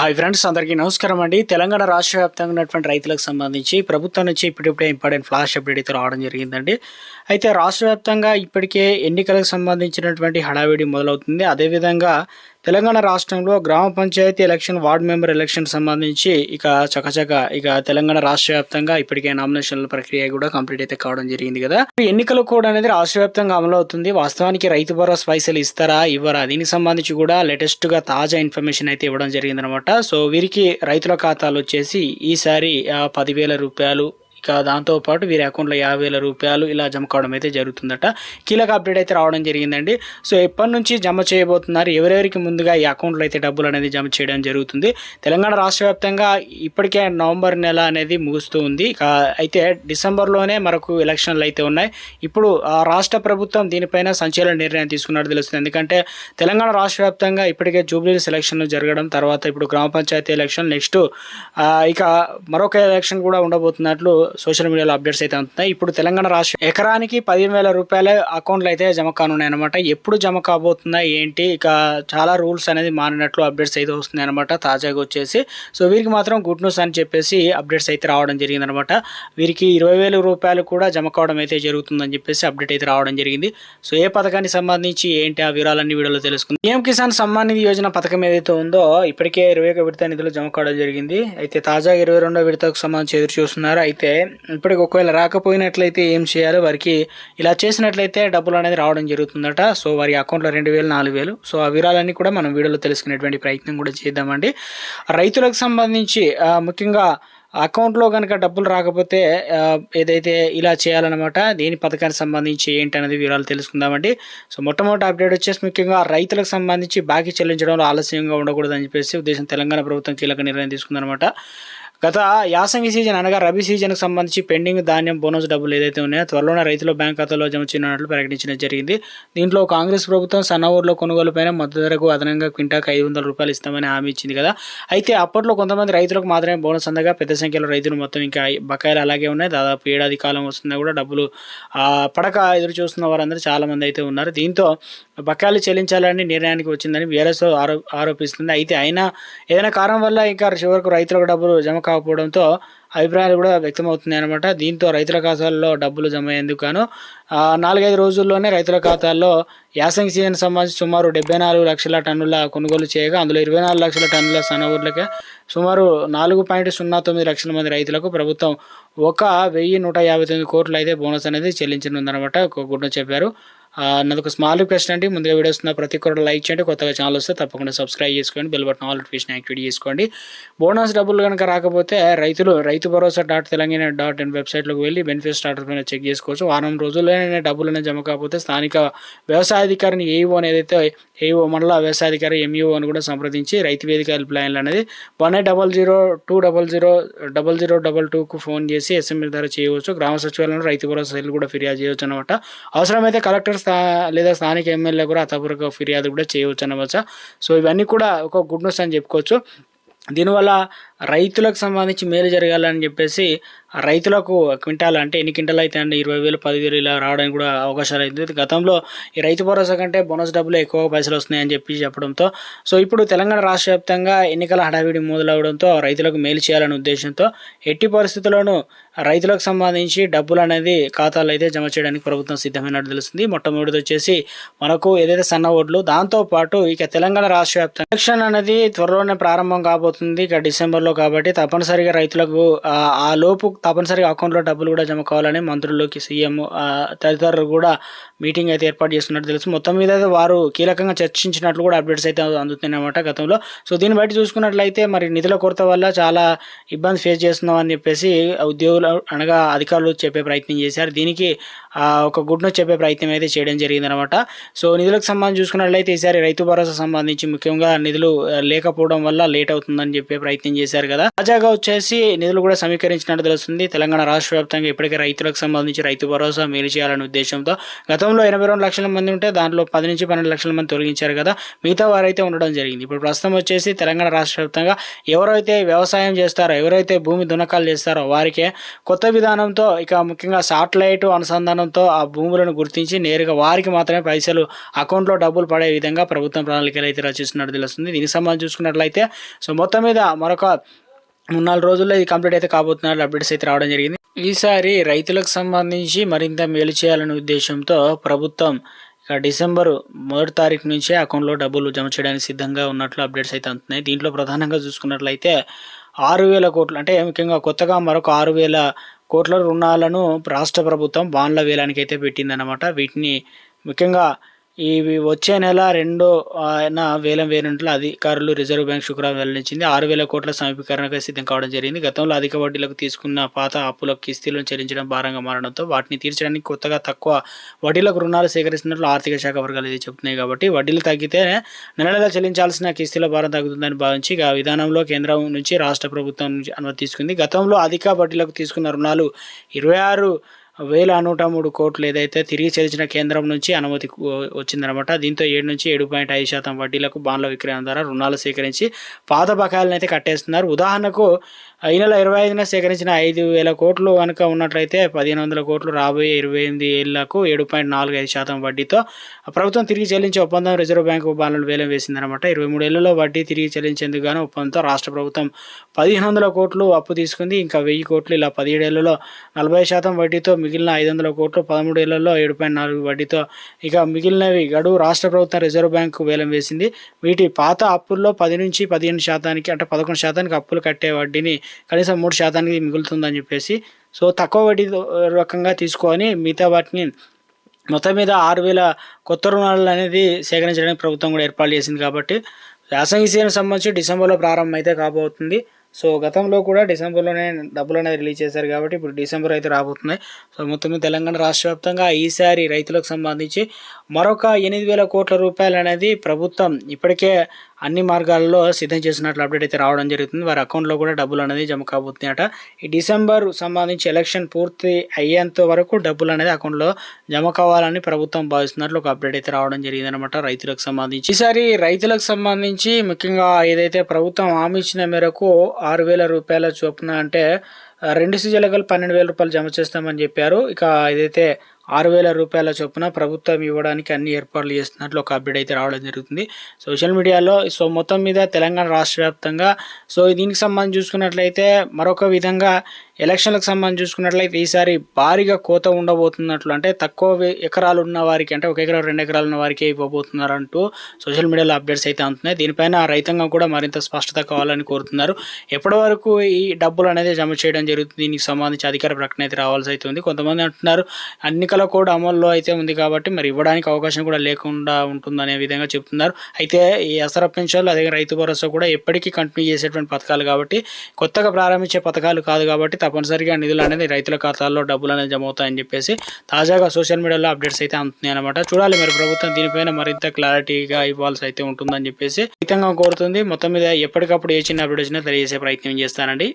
Hi friends, అందరికీ నమస్కారం అండి. తెలంగాణ రాష్ట్ర వ్యాప్తంగా ఉన్నటువంటి రైతులకు సంబంధించి ప్రభుత్వం నుంచి ఇప్పుడిప్పుడే ఇంపార్టెంట్ ఫ్లాష్ అప్డేట్ అయితే రావడం జరిగిందండి. అయితే రాష్ట్ర వ్యాప్తంగా ఇప్పటికే ఎన్నికలకు సంబంధించినటువంటి హడావిడి మొదలవుతుంది. అదేవిధంగా తెలంగాణ రాష్ట్రంలో గ్రామ panchayat election, ward member election సంబంధించి ఇక తెలంగాణ రాష్ట్ర వ్యాప్తంగా ఇప్పటికే నామినేషన్ల ప్రక్రియ కూడా కంప్లీట్ అయితే కావడం జరిగింది కదా. ఎన్నికల కోడ్ అనేది రాష్ట్ర వ్యాప్తంగా అమలు అవుతుంది. వాస్తవానికి రైతు భరోసా పైసలు ఇస్తారా ఇవ్వరా దీనికి సంబంధించి కూడా లేటెస్ట్ గా తాజా ఇన్ఫర్మేషన్ అయితే ఇవ్వడం జరిగింది అనమాట. సో వీరికి రైతుల ఖాతాలు వచ్చేసి ఈసారి 10,000 రూపాయలు, ఇక దాంతోపాటు వీరి అకౌంట్లో 50,000 రూపాయలు ఇలా జమ కావడం అయితే జరుగుతుందట. కీలక అప్డేట్ అయితే రావడం జరిగిందండి. సో ఎప్పటి నుంచి జమ చేయబోతున్నారు, ఎవరెవరికి ముందుగా ఈ అకౌంట్లో అయితే డబ్బులు అనేది జమ చేయడం జరుగుతుంది. తెలంగాణ రాష్ట్ర వ్యాప్తంగా ఇప్పటికే నవంబర్ నెల అనేది ముగుస్తూ ఉంది. అయితే డిసెంబర్లోనే మనకు ఎలక్షన్లు అయితే ఉన్నాయి. ఇప్పుడు రాష్ట్ర ప్రభుత్వం దీనిపైన సంచలన నిర్ణయం తీసుకున్నట్టు తెలుస్తుంది. ఎందుకంటే తెలంగాణ రాష్ట్ర వ్యాప్తంగా ఇప్పటికే జూబ్లీస్ ఎలక్షన్లు జరగడం, తర్వాత ఇప్పుడు గ్రామ పంచాయతీ ఎలక్షన్, నెక్స్ట్ ఇక మరొక ఎలక్షన్ కూడా ఉండబోతున్నట్లు సోషల్ మీడియాలో అప్డేట్స్ అయితే అందుతున్నాయి. ఇప్పుడు తెలంగాణ రాష్ట్ర ఎకరానికి 15,000 రూపాయల అకౌంట్లు అయితే జమ కానున్నాయి అనమాట. ఎప్పుడు జమ కాబోతున్నాయి ఏంటి, ఇక చాలా రూల్స్ అనేది మారినట్లు అప్డేట్స్ అయితే వస్తున్నాయి అనమాట తాజాగా వచ్చేసి. సో వీరికి మాత్రం గుడ్ న్యూస్ అని చెప్పేసి అప్డేట్స్ అయితే రావడం జరిగింది అనమాట. వీరికి 20,000 రూపాయలు కూడా జమ కావడం అయితే జరుగుతుందని చెప్పేసి అప్డేట్ అయితే రావడం జరిగింది. సో ఏ పథకానికి సంబంధించి ఏంటి ఆ వివరాలన్నీ వీడియోలో తెలుసుకుంది. PM కిసాన్ సమ్మాన్ నిధి యోజన పథకం ఏదైతే ఉందో ఇప్పటికే 21 విడత నిధులు జమ కావడం జరిగింది. అయితే తాజాగా 22వ విడతకు సంబంధించి ఎదురు చూస్తున్నారు. అయితే ఇప్పటికి ఒకవేళ రాకపోయినట్లయితే ఏం చేయాలి, వారికి ఇలా చేసినట్లయితే డబ్బులు అనేది రావడం జరుగుతుందట. సో వారి అకౌంట్లో 2,000, 4,000. సో ఆ వివరాలన్నీ కూడా మనం వీడియోలో తెలుసుకునేటువంటి ప్రయత్నం కూడా చేద్దామండి. రైతులకు సంబంధించి ముఖ్యంగా అకౌంట్లో కనుక డబ్బులు రాకపోతే ఏదైతే ఇలా చేయాలన్నమాట. దేని పథకానికి సంబంధించి ఏంటి అనేది వివరాలు తెలుసుకుందామండి. సో మొట్టమొదటి అప్డేట్ వచ్చేసి ముఖ్యంగా రైతులకు సంబంధించి బాకీ చెల్లించడంలో ఆలస్యంగా ఉండకూడదని చెప్పేసి ఉద్దేశం తెలంగాణ ప్రభుత్వం కీలక నిర్ణయం తీసుకుందనమాట. గత యాసంగి సీజన్ అనగా రబీ సీజన్కి సంబంధించి పెండింగ్ ధాన్యం బోనస్ డబ్బులు ఏదైతే ఉన్నాయో త్వరలోనే రైతుల బ్యాంక్ ఖాతాలో జమ చేయనున్నట్లు ప్రకటించడం జరిగింది. దీంట్లో కాంగ్రెస్ ప్రభుత్వం సన్న ఊర్లో కొనుగోలుపైన మద్దతు ధరకు అదనంగా క్వింటాకు 500 రూపాయలు ఇస్తామని హామీ ఇచ్చింది కదా. అయితే అప్పట్లో కొంతమంది రైతులకు మాత్రమే బోనస్ అందగా పెద్ద సంఖ్యలో రైతులు మొత్తం ఇంకా బకాయిలు అలాగే ఉన్నాయి. దాదాపు ఏడాది కాలం వస్తున్నా కూడా డబ్బులు పడక ఎదురు చూస్తున్న వారందరూ చాలా మంది అయితే ఉన్నారు. దీంతో బకాయిలు చెల్లించాలని నిర్ణయానికి వచ్చిందని బీఆర్ఎస్ ఆరోపిస్తుంది. అయితే అయినా ఏదైనా కారణం వల్ల ఇంకా చివరకు రైతులకు డబ్బులు జమ కాకపోవడంతో అభిప్రాయాలు కూడా వ్యక్తమవుతున్నాయి అనమాట. దీంతో రైతుల ఖాతాల్లో డబ్బులు జమ అయ్యేందుకు గాను 4-5 రోజుల్లోనే రైతుల ఖాతాల్లో యాసంగి సీజన్ సంబంధించి సుమారు 74 లక్షల టన్నుల కొనుగోలు చేయగా అందులో 24 లక్షల టన్నుల సన్న ఊర్లకే సుమారు 4.09 లక్షల మంది రైతులకు ప్రభుత్వం 1,159 కోట్లు అయితే బోనస్ అనేది చెల్లించనుందనమాట. గుడ్డ చెప్పారు. నాదొక స్మాల్ రిక్వెస్ట్ అండి, ముందుగా వీడియోస్ ప్రతి ఒక్కరు లైక్ చేయండి, కొత్తగా ఛానల్ వస్తే తప్పకుండా సబ్స్క్రైబ్ చేసుకోండి, bell button all notification activate చేసుకోండి. బోనస్ డబ్బులు కనుక రాకపోతే రైతు భరోసా .తెలంగాణ.in వెబ్సైట్లోకి వెళ్ళి బెనిఫిట్ స్టాటస్ పైన చెక్ చేసుకోవచ్చు. వారం రోజుల్లోనే డబ్బులు అనేది జమ కాకపోతే స్థానిక వ్యవసాయాధికారిని ఏఈఓ ఏదైతే ఏఈఓ మండల వ్యవసాయాధికారి MUO అని కూడా సంప్రదించి రైతు వేదిక హెల్ప్ లైన్లు అనేది 1800-200-0022కు ఫోన్ చేసి SMS ద్వారా చేయవచ్చు. గ్రామ సచివాలయంలో రైతు భరోసా సెల్ కూడా ఫిర్యాదు చేయవచ్చు అనమాట. అవసరమైతే కలెక్టర్ లేదా స్థానిక ఎమ్మెల్యే కూడా అతపూర్వక ఫిర్యాదు కూడా చేయవచ్చు అనవచ్చు. సో ఇవన్నీ కూడా ఒక గుడ్ న్యూస్ అని చెప్పుకోవచ్చు. దీనివల్ల రైతులకు సంబంధించి మేలు జరగాలని చెప్పేసి రైతులకు క్వింటాల్ అంటే ఎన్ని క్వింటాలు అయితే అండి 20,000, 10,000 ఇలా రావడానికి కూడా అవకాశాలు అవుతుంది. గతంలో ఈ రైతు భరోసా కంటే బోనస్ డబ్బులు ఎక్కువ పైసలు వస్తున్నాయని చెప్పడంతో సో ఇప్పుడు తెలంగాణ రాష్ట్ర వ్యాప్తంగా ఎన్నికల హడావిడి మొదలవడంతో రైతులకు మేలు చేయాలనే ఉద్దేశంతో ఎట్టి పరిస్థితుల్లోనూ రైతులకు సంబంధించి డబ్బులు అనేది ఖాతాలు అయితే జమ చేయడానికి ప్రభుత్వం సిద్ధమైనట్టు తెలుస్తుంది. మొట్టమొదటిది వచ్చేసి మనకు ఏదైతే సన్న ఓట్లు, దాంతోపాటు ఇక తెలంగాణ రాష్ట్ర వ్యాప్తంగా ఎలక్షన్ అనేది త్వరలోనే ప్రారంభం కాబోతుంది ఇక డిసెంబర్లో. కాబట్టి తప్పనిసరిగా రైతులకు ఆ లోపు తప్పనిసరిగా అకౌంట్లో డబ్బులు కూడా జమ కావాలని మంత్రులకి సీఎం తదితరులు కూడా మీటింగ్ అయితే ఏర్పాటు చేస్తున్నట్టు తెలుసు. మొత్తం మీద వారు కీలకంగా చర్చించినట్లు కూడా అప్డేట్స్ అయితే అందుతున్నాయన్నమాట గతంలో. సో దీన్ని బట్టి చూసుకున్నట్లయితే మరి నిధుల కొరత వల్ల చాలా ఇబ్బంది ఫేస్ చేస్తున్నాం అని చెప్పేసి ఉద్యోగులు అనగా అధికారులు చెప్పే ప్రయత్నం చేశారు. దీనికి ఒక గుడ్ న్యూస్ చెప్పే ప్రయత్నం అయితే చేయడం జరిగిందనమాట. సో నిధులకు సంబంధించి చూసుకున్నట్లయితే ఈసారి రైతు భరోసా సంబంధించి ముఖ్యంగా నిధులు లేకపోవడం వల్ల లేట్ అవుతుందని చెప్పే ప్రయత్నం చేశారు కదా. తాజాగా వచ్చేసి నిధులు కూడా సమీకరించినట్టు తెలుస్తుంది. తెలంగాణ రాష్ట్ర వ్యాప్తంగా ఇప్పటికే రైతులకు సంబంధించి రైతు భరోసా మేలు చేయాలనే ఉద్దేశంతో గతంలో 82 లక్షల మంది ఉంటే దాంట్లో 10 నుంచి 12 లక్షల మంది తొలగించారు కదా, మిగతా వారైతే ఉండడం జరిగింది. ఇప్పుడు ప్రస్తుతం వచ్చేసి తెలంగాణ రాష్ట్ర వ్యాప్తంగా ఎవరైతే వ్యవసాయం చేస్తారో, ఎవరైతే భూమి దున్నకాలు చేస్తారో వారికే కొత్త విధానంతో ఇక ముఖ్యంగా సాటిలైట్ అనుసంధానం ఉండడంతో ఆ భూములను గుర్తించి నేరుగా వారికి మాత్రమే పైసలు అకౌంట్లో డబ్బులు పడే విధంగా ప్రభుత్వం ప్రణాళికలు అయితే రచిస్తున్నట్టు తెలుస్తుంది. దీనికి సంబంధించి చూసుకున్నట్లయితే సో మొత్తం మీద మరొక 3-4 రోజుల్లో ఇది కంప్లీట్ అయితే కాబోతున్నారు. అప్డేట్స్ అయితే రావడం జరిగింది. ఈసారి రైతులకు సంబంధించి మరింత మేలు చేయాలనే ఉద్దేశంతో ప్రభుత్వం డిసెంబర్ 1 తారీఖు నుంచే అకౌంట్లో డబ్బులు జమ చేయడానికి సిద్ధంగా ఉన్నట్లు అప్డేట్స్ అయితే అందుతున్నాయి. దీంట్లో ప్రధానంగా చూసుకున్నట్లయితే 6,000 కోట్లు అంటే ముఖ్యంగా కొత్తగా మరొక 6,000 కోట్ల రుణాలను రాష్ట్ర ప్రభుత్వం బాండ్ల వేలానికి అయితే పెట్టిందన్నమాట. వీటిని ముఖ్యంగా ఇవి వచ్చే నెల 2న వేలం వేయనున్నట్లు అధికారులు రిజర్వ్ బ్యాంక్ శుక్రవారం వెల్లడించింది. 6,000 కోట్ల సమీకరణకు సిద్ధం కావడం జరిగింది. గతంలో అధిక వడ్డీలకు తీసుకున్న పాత అప్పులకు కిస్తీలను చెల్లించడం భారంగా మారడంతో వాటిని తీర్చడానికి కొత్తగా తక్కువ వడ్డీలకు రుణాలు సేకరిస్తున్నట్లు ఆర్థిక శాఖ వర్గాలు ఇది చెబుతున్నాయి. కాబట్టి వడ్డీలు తగ్గితే నెల నెల చెల్లించాల్సిన కిస్తీల భారం తగ్గుతుందని భావించి ఆ విధానంలో కేంద్రం నుంచి రాష్ట్ర ప్రభుత్వం నుంచి అనుమతి తీసుకుంది. గతంలో అధిక వడ్డీలకు తీసుకున్న రుణాలు 26,103 కోట్లు ఏదైతే తిరిగి చెల్లించిన కేంద్రం నుంచి అనుమతి వచ్చిందనమాట. దీంతో 7 నుంచి 7.5% వడ్డీలకు బాండ్ల విక్రయం ద్వారా రుణాలు సేకరించి పాత బకాయిలను అయితే కట్టేస్తున్నారు. ఉదాహరణకు ఈ నెల 25న సేకరించిన 5,000 కోట్లు కనుక ఉన్నట్లయితే 1,500 కోట్లు రాబోయే 28 ఏళ్లకు 7.45% వడ్డీతో ప్రభుత్వం తిరిగి చెల్లించే ఒప్పందం రిజర్వ్ బ్యాంకు బాండ్లను వేలం వేసిందనమాట. 23 ఏళ్లలో వడ్డీ తిరిగి చెల్లించేందుకు గాను ఒప్పందంతో రాష్ట్ర ప్రభుత్వం 1,500 కోట్లు అప్పు తీసుకుంది. ఇంకా 1,000 కోట్లు ఇలా 17 ఏళ్లలో 40% వడ్డీతో, మిగిలిన 500 కోట్లు 13 ఏళ్లలో 7.4 వడ్డీతో ఇక మిగిలినవి గడువు రాష్ట్ర ప్రభుత్వం రిజర్వ్ బ్యాంకు వేలం వేసింది. వీటి పాత అప్పుల్లో 10 నుంచి 15% అంటే 11% అప్పులు కట్టే వడ్డీని కనీసం 3% మిగులుతుందని చెప్పేసి సో తక్కువ వడ్డీ రకంగా తీసుకొని మిగతా వాటిని మొత్తం మీద 6,000 కొత్త రుణాలు అనేది సేకరించడానికి ప్రభుత్వం కూడా ఏర్పాటు చేసింది. కాబట్టి యాసంగి సీజన్ సంబంధించి డిసెంబర్లో ప్రారంభం అయితే కాబోతుంది. సో గతంలో కూడా డిసెంబర్లోనే డబ్బులు అనేది రిలీజ్ చేశారు కాబట్టి ఇప్పుడు డిసెంబర్ అయితే రాబోతున్నాయి. సో మొత్తం తెలంగాణ రాష్ట్ర వ్యాప్తంగా ఈసారి రైతులకు సంబంధించి మరొక 8,000 కోట్ల రూపాయలు అనేది ప్రభుత్వం ఇప్పటికే అన్ని మార్గాల్లో సిద్ధం చేసినట్లు అప్డేట్ అయితే రావడం జరుగుతుంది. వారి అకౌంట్లో కూడా డబ్బులు అనేది జమ కాబోతున్నాయట. ఈ డిసెంబర్ సంబంధించి ఎలక్షన్ పూర్తి అయ్యేంత వరకు డబ్బులు అనేది అకౌంట్లో జమ కావాలని ప్రభుత్వం భావిస్తున్నట్లు ఒక అప్డేట్ అయితే రావడం జరిగింది అనమాట రైతులకు సంబంధించి. ఈసారి రైతులకు సంబంధించి ముఖ్యంగా ఏదైతే ప్రభుత్వం హామీ ఇచ్చిన మేరకు 6,000 రూపాయల చొప్పున అంటే 2 సీజన్లకు 12,000 రూపాయలు జమ చేస్తామని చెప్పారు. ఇక ఏదైతే 6,000 రూపాయల చొప్పున ప్రభుత్వం ఇవ్వడానికి అన్ని ఏర్పాట్లు చేస్తున్నట్లు ఒక అప్డేట్ అయితే రావడం జరుగుతుంది సోషల్ మీడియాలో. సో మొత్తం మీద తెలంగాణ రాష్ట్ర వ్యాప్తంగా సో దీనికి సంబంధించి చూసుకున్నట్లయితే మరొక విధంగా ఎలక్షన్లకు సంబంధించి చూసుకున్నట్లయితే ఈసారి భారీగా కోత ఉండబోతున్నట్లు అంటే తక్కువ ఎకరాలు ఉన్న వారికి అంటే 1 ఎకరా 2 ఎకరాలు ఉన్న వారికి ఇవ్వబోతున్నారంటూ సోషల్ మీడియాలో అప్డేట్స్ అయితే అందుతున్నాయి. దీనిపైన రైతాంగం కూడా మరింత స్పష్టత కావాలని కోరుతున్నారు. ఎప్పటి వరకు ఈ డబ్బులు అనేది జమ చేయడం జరుగుతుంది దీనికి సంబంధించి అధికార ప్రకటన అయితే రావాల్సి అయితే ఉంది. కొంతమంది అంటున్నారు ఎన్నికల కోడ్ అమల్లో అయితే ఉంది కాబట్టి మరి ఇవ్వడానికి అవకాశం కూడా లేకుండా ఉంటుందనే విధంగా చెప్తున్నారు. అయితే ఈ ఆసరా పెన్షన్లు అదే రైతు భరోసా కూడా ఎప్పటికీ కంటిన్యూ చేసేటువంటి పథకాలు కాబట్టి కొత్తగా ప్రారంభించే పథకాలు కాదు కాబట్టి తప్పనిసరిగా నిధులు అనేది రైతుల ఖాతాల్లో డబ్బులు అనేది జమ అవుతాయని చెప్పేసి తాజాగా సోషల్ మీడియాలో అప్డేట్స్ అయితే అందుతున్నాయి అనమాట. చూడాలి మరి ప్రభుత్వం దీనిపైన మరింత క్లారిటీగా ఇవ్వాల్సి అయితే ఉంటుందని చెప్పేసి రైతాంగం కోరుతుంది. మొత్తం మీద ఎప్పటికప్పుడు ఏ చిన్న అప్డేట్ వచ్చినా తెలియజేసే ప్రయత్నం చేస్తానండి.